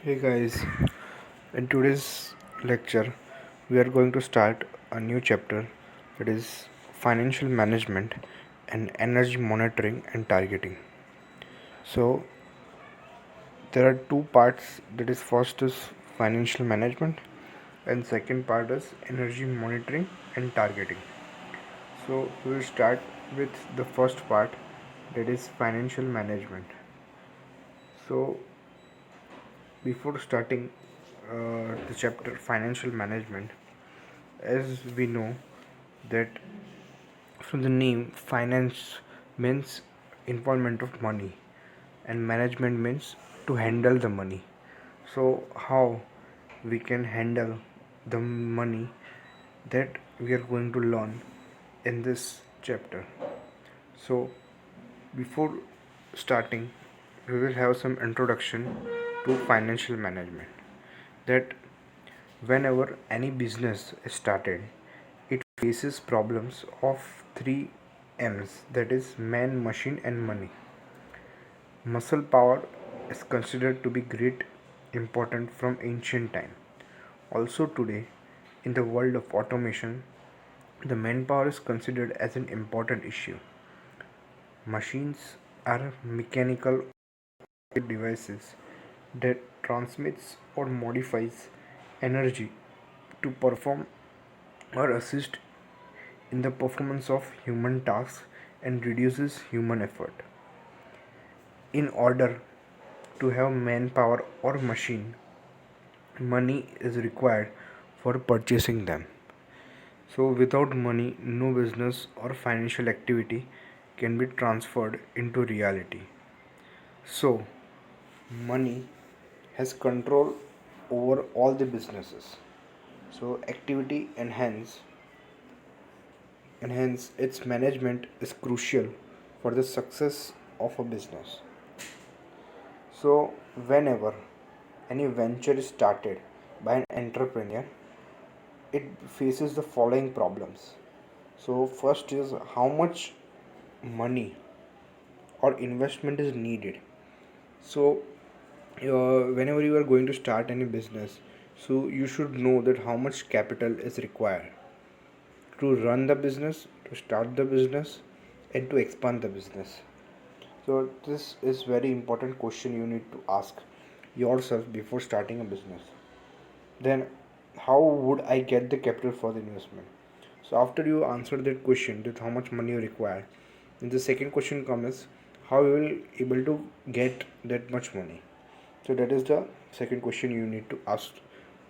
Hey guys, in today's lecture, we are going to start a new chapter, that is financial management and energy monitoring and targeting. So, there are two parts, that is, first is financial management, and second part is energy monitoring and targeting. So, we will start with the first part, that is financial management. So, before starting the chapter financial management, as we know that from the name, finance means involvement of money and management means to handle the money. So how we can handle the money, that we are going to learn in this chapter. So before starting, we will have some introduction to financial management. That whenever any business is started, it faces problems of three M's, that is, man, machine, and money. Muscle power is considered to be great important from ancient time. Also today, in the world of automation, the manpower is considered as an important issue. Machines are mechanical devices that transmits or modifies energy to perform or assist in the performance of human tasks and reduces human effort. In order to have manpower or machine, money is required for purchasing them. So, without money, no business or financial activity can be transferred into reality. So, money has control over all the businesses. So, activity and hence its management is crucial for the success of a business. So, whenever any venture is started by an entrepreneur, it faces the following problems. So, first is how much money or investment is needed. So, whenever you are going to start any business, so you should know that how much capital is required to run the business, to start the business, and to expand the business. So this is very important question you need to ask yourself before starting a business. Then how would I get the capital for the investment? So after you answer that question, that how much money you require, then the second question comes, how you will able to get that much money. So that is the second question you need to ask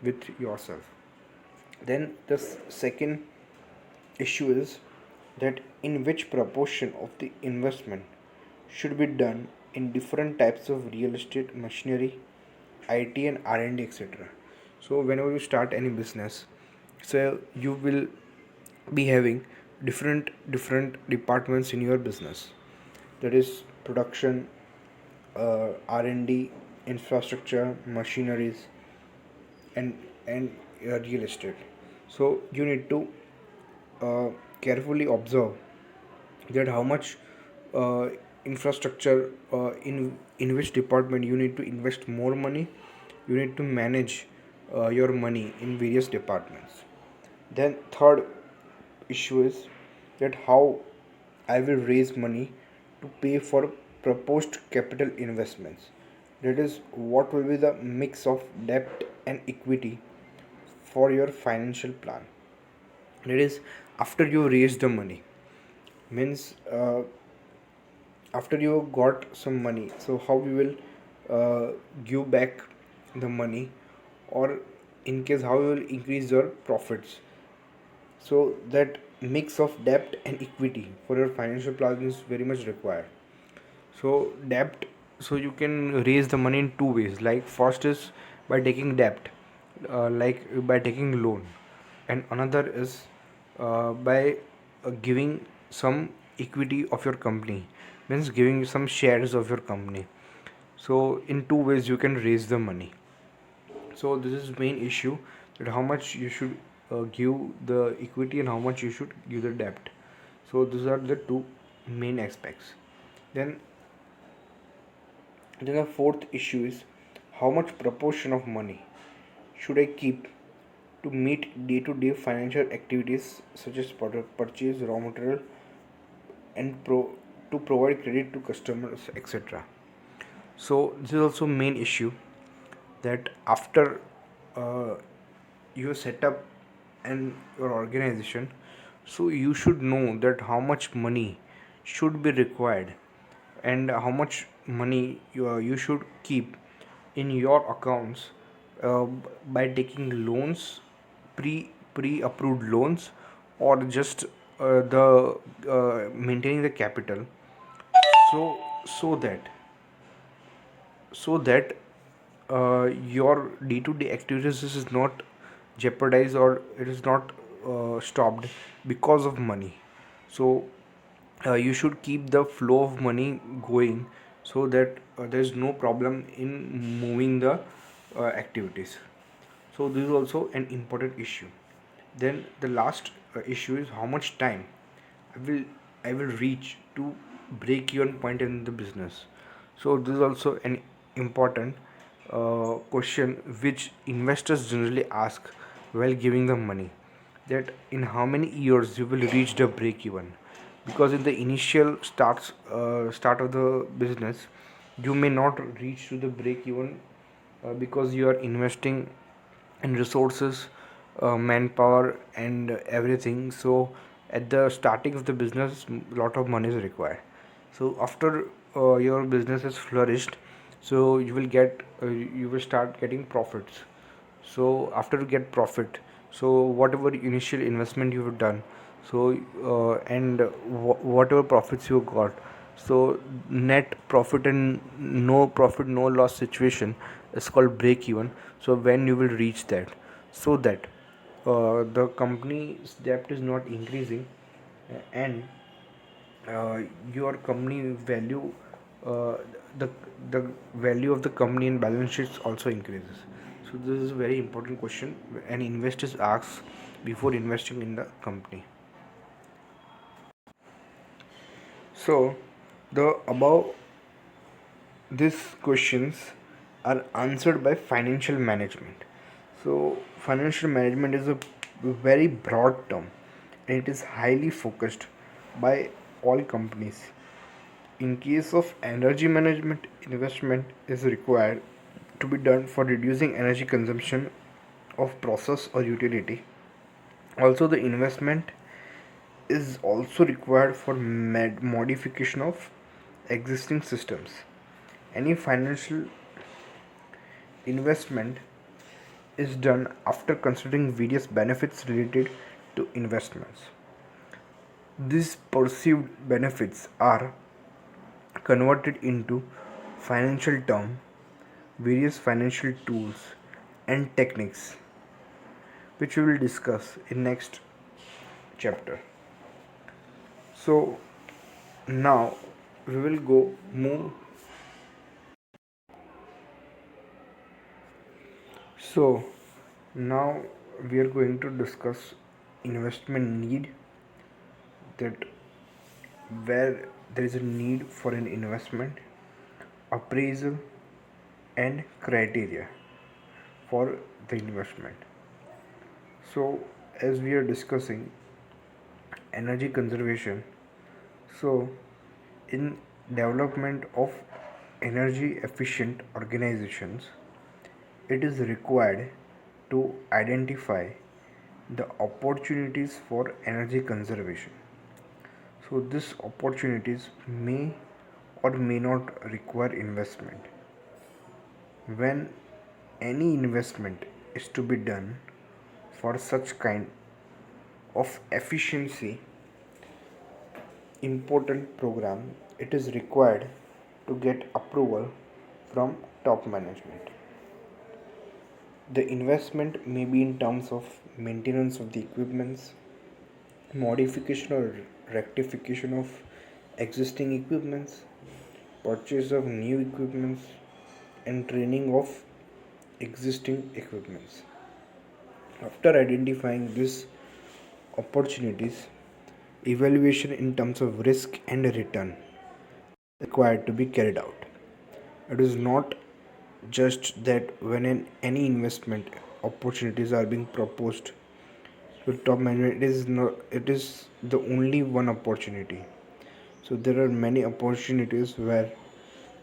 with yourself. Then the second issue is that in which proportion of the investment should be done in different types of real estate, machinery, IT, and R&D, etc. So whenever you start any business, so you will be having different departments in your business, that is production, R&D, infrastructure, machineries, and real estate. So you need to uh, carefully observe that how much uh, infrastructure, in which department you need to invest more money, you need to manage your money in various departments. Then third issue is that how I will raise money to pay for proposed capital investments. That is, what will be the mix of debt and equity for your financial plan. That is, after you raise the money, means after you got some money, so how you will give back the money, or in case how you will increase your profits. So that mix of debt and equity for your financial plan is very much required. So debt, so you can raise the money in two ways. Like first is by taking debt, like by taking loan, and another is by giving some equity of your company, means giving some shares of your company. So in two ways you can raise the money. So this is main issue, that how much you should give the equity and how much you should give the debt. So these are the two main aspects. Then the fourth issue is How much proportion of money should I keep to meet day to day financial activities such as purchase raw material and to provide credit to customers, etc. So this is also main issue that after uh, you set up and your organization, so you should know that how much money should be required and how much money you should keep in your accounts by taking loans, pre approved loans, or just the maintaining the capital, so so that your day-to-day activities is not jeopardized or it is not stopped because of money. So you should keep the flow of money going so that there is no problem in moving the activities. So this is also an important issue. Then the last issue is how much time I will I will reach to break even point in the business. So this is also an important question which investors generally ask while giving the money, that in how many years you will reach the break even, because in the initial start of the business you may not reach to the break even because you are investing in resources, manpower and everything. So at the starting of the business lot of money is required. So after your business has flourished, so you will start getting profits. So after you get profit, so whatever initial investment you have done, so and whatever profits you got, so net profit and no profit no loss situation is called break even. So when you will reach that, so that the company's debt is not increasing and uh, your company value, uh, the the value of the company and balance sheets also increases. So this is a very important question an investors asks before investing in the company. So the above these questions are answered by financial management. So financial management is a very broad term and it is highly focused by all companies. In case of energy management, investment is required to be done for reducing energy consumption of process or utility. Also, the investment is also required for modification of existing systems. Any financial investment is done after considering various benefits related to investments. These perceived benefits are converted into financial term, various financial tools and techniques which we will discuss in next chapter. So now we will go move. So now we are going to discuss investment need, that where there is a need for an investment, appraisal and criteria for the investment. So as we are discussing energy conservation, so in development of energy efficient organizations, it is required to identify the opportunities for energy conservation. So these opportunities may or may not require investment. When any investment is to be done for such kind of efficiency important program, it is required to get approval from top management. The investment may be in terms of maintenance of the equipments, modification or rectification of existing equipments, purchase of new equipments, and training of existing equipments. After identifying these opportunities, evaluation in terms of risk and return required to be carried out. It is not just that when any investment opportunities are being proposed to top management, it is the only one opportunity. So there are many opportunities where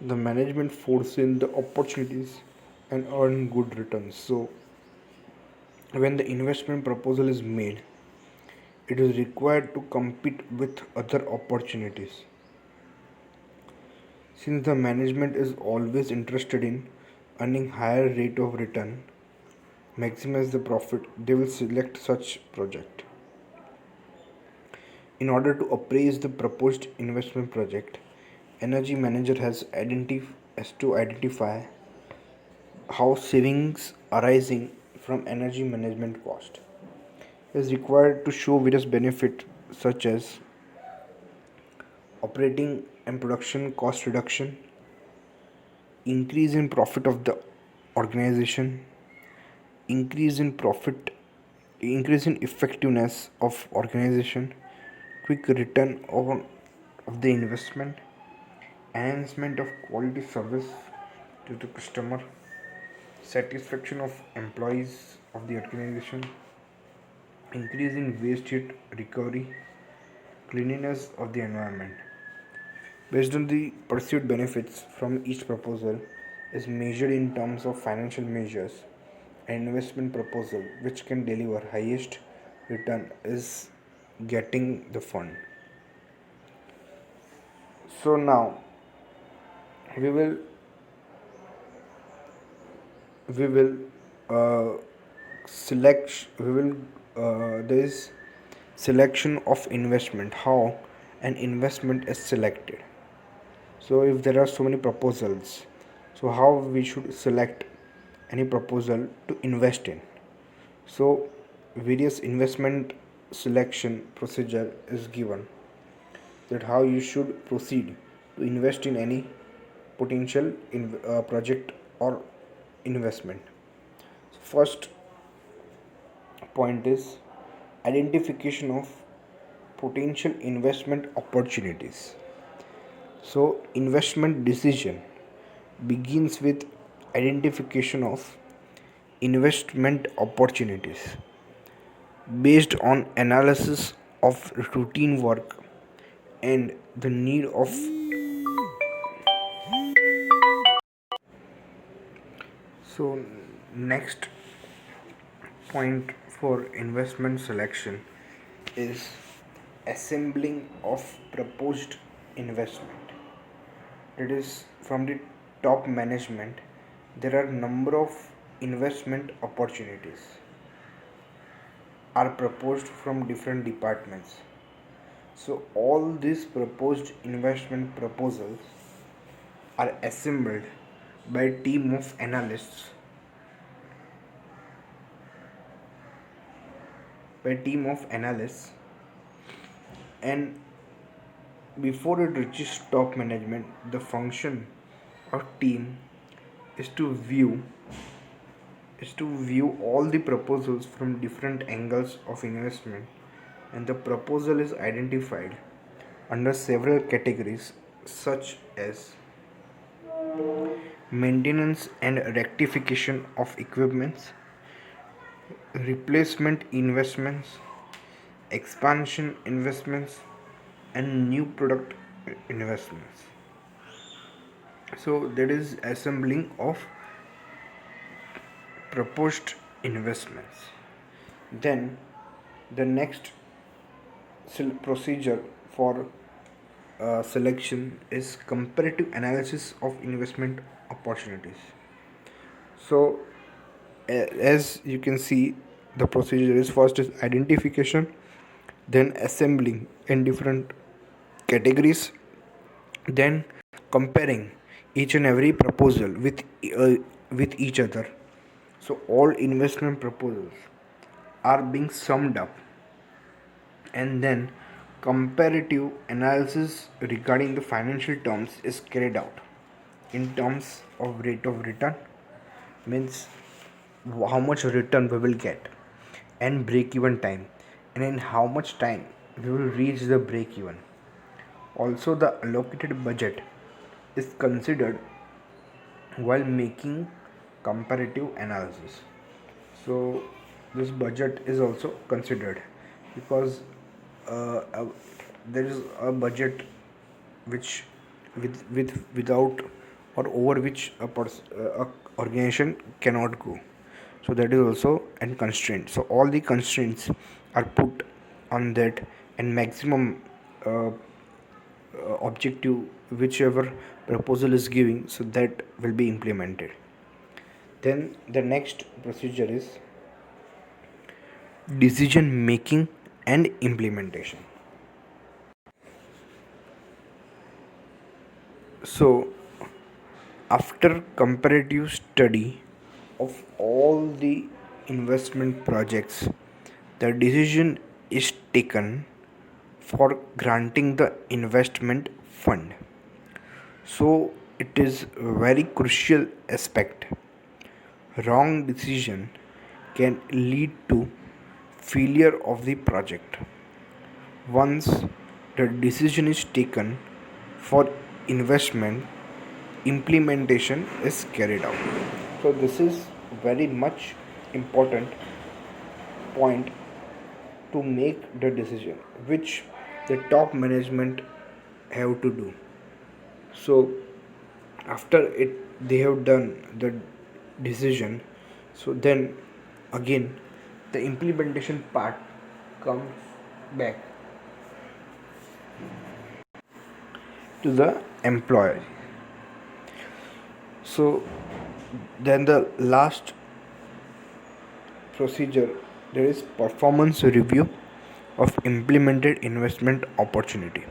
the management force in the opportunities and earn good returns. So when the investment proposal is made, it is required to compete with other opportunities. Since the management is always interested in earning higher rate of return, maximize the profit, they will select such project. In order to appraise the proposed investment project, energy manager has to identify how savings arising from energy management cost is required to show various benefits such as operating and production cost reduction, increase in profit of the organization, increase in profit, increase in effectiveness of organization, quick return of the investment, enhancement of quality service to the customer, satisfaction of employees of the organization, increase in waste heat recovery, cleanliness of the environment. Based on the perceived benefits from each proposal is measured in terms of financial measures. An investment proposal which can deliver highest return is getting the fund. So now we will we will uh, we will there is selection of investment, how an investment is selected. So if there are so many proposals, so how we should select any proposal to invest in. So various investment selection procedure is given, that how you should proceed to invest in any potential project or investment. So first point is identification of potential investment opportunities. So investment decision begins with identification of investment opportunities based on analysis of routine work and the need of. So next point for investment selection is assembling of proposed investment. That is, from the top management, there are number of investment opportunities are proposed from different departments. So all these proposed investment proposals are assembled by a team of analysts, and before it reaches top management, the function of team is to view all the proposals from different angles of investment, and the proposal is identified under several categories such as maintenance and rectification of equipments, replacement investments, expansion investments, and new product investments. So that is assembling of proposed investments. Then the next procedure for selection is comparative analysis of investment opportunities. So as you can see, the procedure is first is identification, then assembling in different categories, then comparing each and every proposal with each other. So all investment proposals are being summed up, and then comparative analysis regarding the financial terms is carried out. In terms of rate of return, means how much return we will get, and break even time, and in how much time we will reach the break even. Also, the allocated budget is considered while making comparative analysis. So this budget is also considered because there is a budget which without or over which a organization cannot go. So that is also a constraint. So all the constraints are put on that, and maximum objective whichever proposal is giving, so that will be implemented. Then the next procedure is decision making and implementation. So after comparative study of all the investment projects, the decision is taken for granting the investment fund. So it is a very crucial aspect. Wrong decision can lead to failure of the project. Once the decision is taken for investment, implementation is carried out. So this is very much important point to make the decision which the top management have to do. So after it they have done the decision, so then again the implementation part comes back to the employer. So then the last procedure, there is performance review of implemented investment opportunity.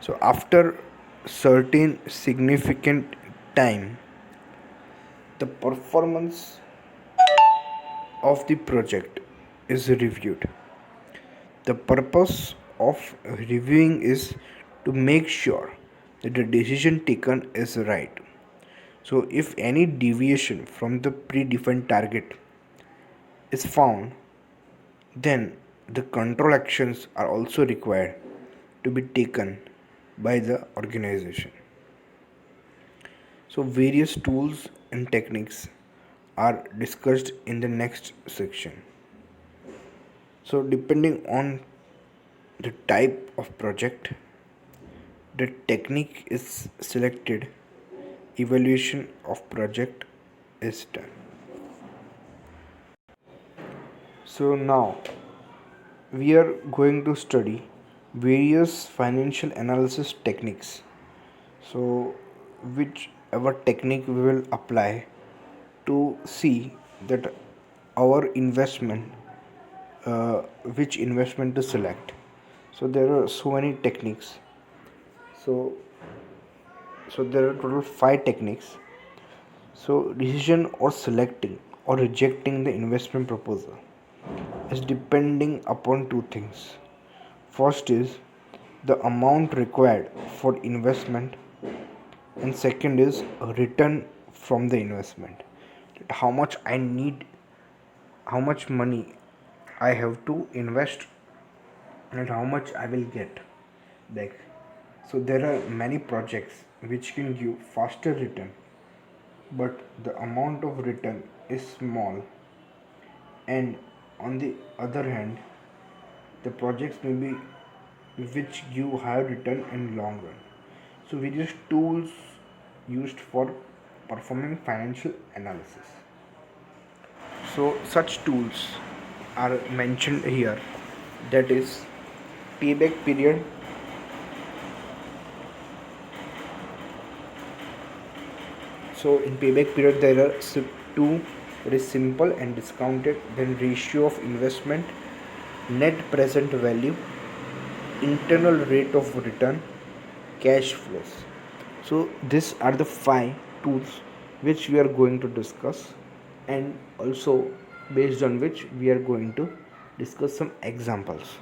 So after certain significant time, the performance of the project is reviewed. The purpose of reviewing is to make sure that the decision taken is right. So if any deviation from the predefined target is found, then the control actions are also required to be taken by the organization. So various tools and techniques are discussed in the next section. So depending on the type of project, the technique is selected, evaluation of project is done. So now we are going to study various financial analysis techniques. So whichever technique we will apply to see that our investment, which investment to select. So there are so many techniques. So there are total 5 techniques. So decision or selecting or rejecting the investment proposal is depending upon two things. First is the amount required for investment, and second is a return from the investment. How much I need, how much money I have to invest, and how much I will get back. So there are many projects which can give faster return, but the amount of return is small, and on the other hand the projects may be which give higher return in long run. So various tools used for performing financial analysis. So such tools are mentioned here, that is payback period, so in payback period there are two, that is simple and discounted, then ratio of investment, net present value, internal rate of return, cash flows. So these are the 5 tools which we are going to discuss, and also based on which we are going to discuss some examples.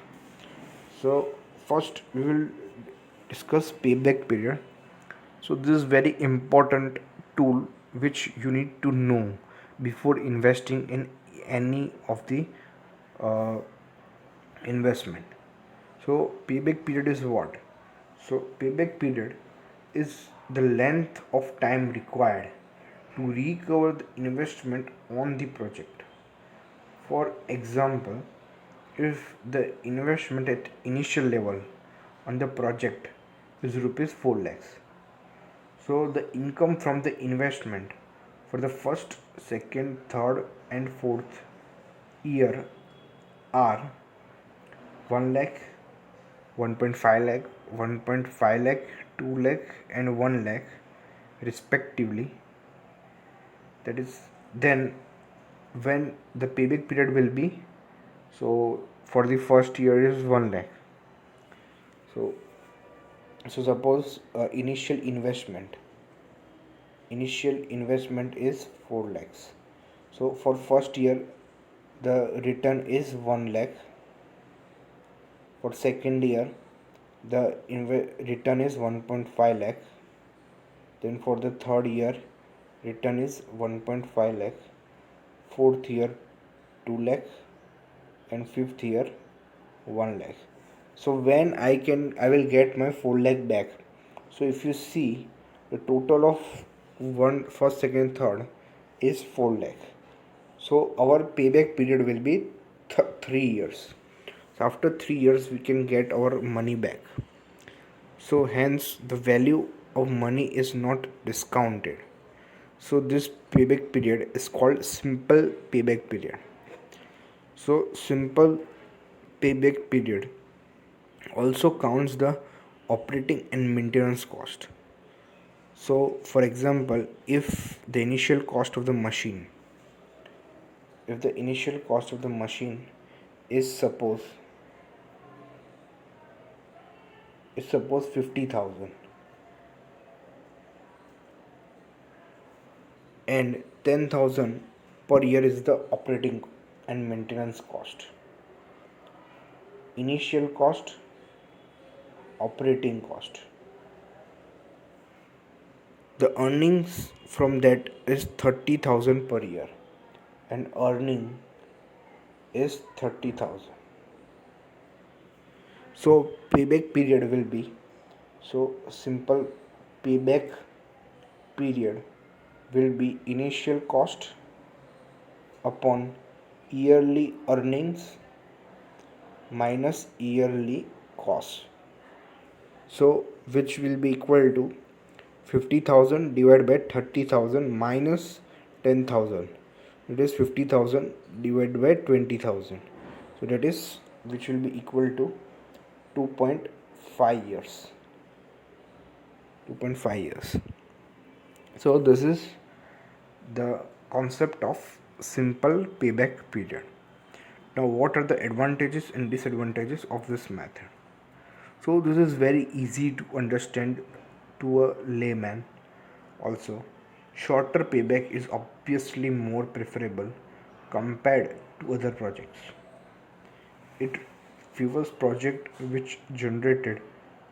So first we will discuss payback period. So this is very important tool which you need to know before investing in any of the uh, investment. So payback period is what? So payback period is the length of time required to recover the investment on the project. For example, if the investment at initial level on the project is rupees 4 lakhs, so the income from the investment for the first, second, third, and fourth year are 1 lakh, 1.5 lakh, 1.5 lakh, 2 lakh, and 1 lakh respectively. That is, then when the payback period will be, so for the first year is 1 lakh. So suppose initial investment is 4 lakhs. So for first year the return is 1 lakh. For second year the return is 1.5 lakh. Then for the third year return is 1.5 lakh. Fourth year 2 lakh, and fifth year 1 lakh. So when I will get my 4 lakh back. So if you see, the total of first, second, third is 4 lakh. So our payback period will be 3 years. So after 3 years we can get our money back. So hence the value of money is not discounted. So this payback period is called simple payback period. So simple payback period also counts the operating and maintenance cost. So for example, if the initial cost of the machine is suppose 50,000, and 10,000 per year is the operating and maintenance cost. Initial cost, operating cost. The earnings from that is 30,000 per year, and earning is 30,000. So payback period will be, so simple payback period will be initial cost upon yearly earnings minus yearly cost. So which will be equal to 50,000 divided by 30,000 minus 10,000. It is 50,000 divided by 20,000. So that is, which will be equal to 2.5 years. 2.5 years. So this is the concept of simple payback period. Now what are the advantages and disadvantages of this method? So this is very easy to understand to a layman. Also, shorter payback is obviously more preferable compared to other projects. It favors project which generated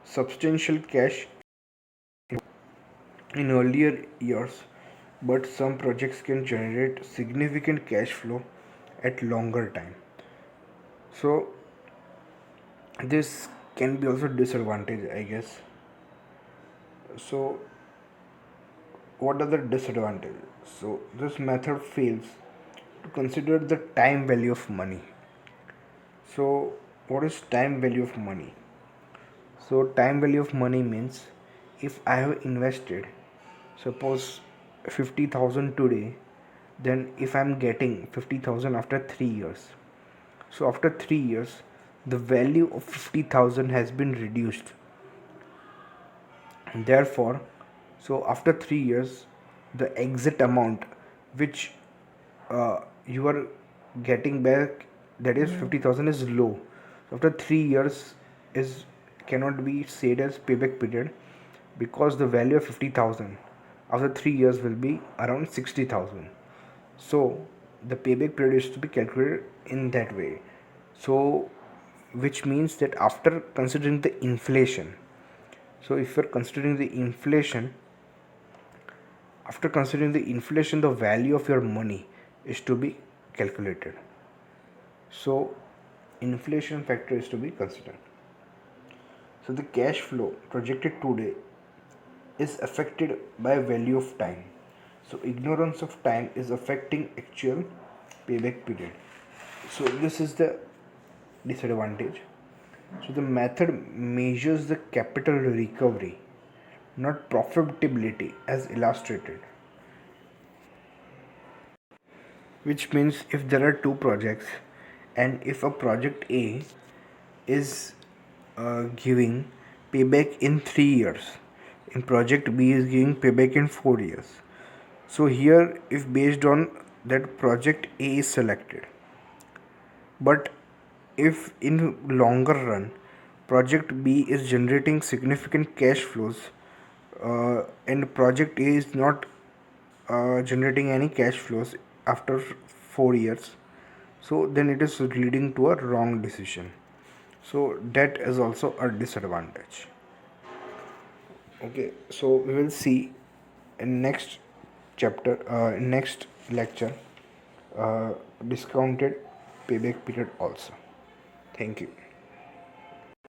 substantial cash in earlier years, but some projects can generate significant cash flow at longer time. So this can be also disadvantage, I guess. So what are the disadvantages? So this method fails to consider the time value of money. So what is time value of money? So time value of money means, if I have invested suppose 50,000 today, then if I'm getting 50,000 after 3 years, so after 3 years the value of 50,000 has been reduced. And therefore, so after 3 years the exit amount which you are getting back, that is 50,000, is low. So after 3 years is cannot be said as payback period, because the value of 50,000 after 3 years will be around 60,000. So the payback period is to be calculated in that way. So which means that after considering the inflation, so if you're considering the inflation, the value of your money is to be calculated. So inflation factor is to be considered. So the cash flow projected today is affected by value of time. So ignorance of time is affecting actual payback period. So this is the disadvantage. So the method measures the capital recovery, not profitability as illustrated. Which means if there are two projects and if a project A is giving payback in 3 years, in project B is giving payback in 4 years. So here if based on that project A is selected, but if in longer run project B is generating significant cash flows and project A is not generating any cash flows after 4 years, so then it is leading to a wrong decision. So that is also a disadvantage. Okay, so we will see in next chapter, in next lecture, uh, discounted payback period also. Thank you.